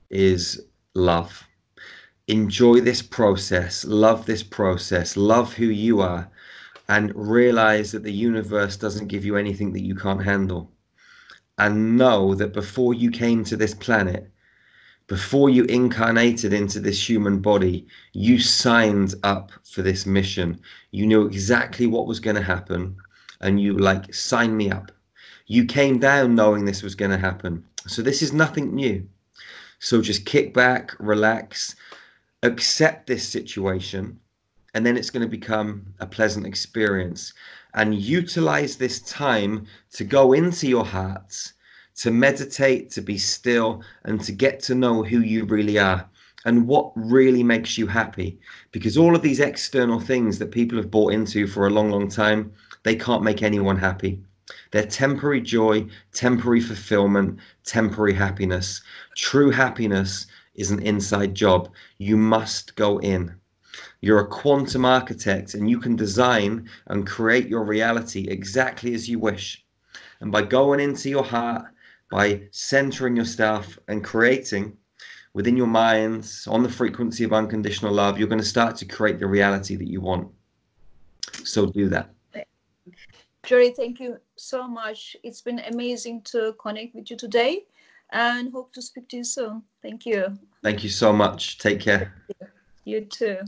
is love. Enjoy this process, love this process, love who you are, and realize that the universe doesn't give you anything that you can't handle. And know that before you came to this planet, before you incarnated into this human body, you signed up for this mission. You knew exactly what was going to happen, and you like, sign me up. You came down knowing this was going to happen. So this is nothing new. So just kick back, relax, accept this situation, and then it's going to become a pleasant experience. And utilize this time to go into your heart, to meditate, to be still, and to get to know who you really are and what really makes you happy. Because all of these external things that people have bought into for a long, long time, they can't make anyone happy. They're temporary joy, temporary fulfillment, temporary happiness. True happiness is an inside job. You must go in. You're a quantum architect, and you can design and create your reality exactly as you wish. And by going into your heart, by centering yourself and creating within your minds on the frequency of unconditional love, you're going to start to create the reality that you want. So do that. Jerry, thank you so much. It's been amazing to connect with you today and hope to speak to you soon. Thank you. Thank you so much. Take care. You too.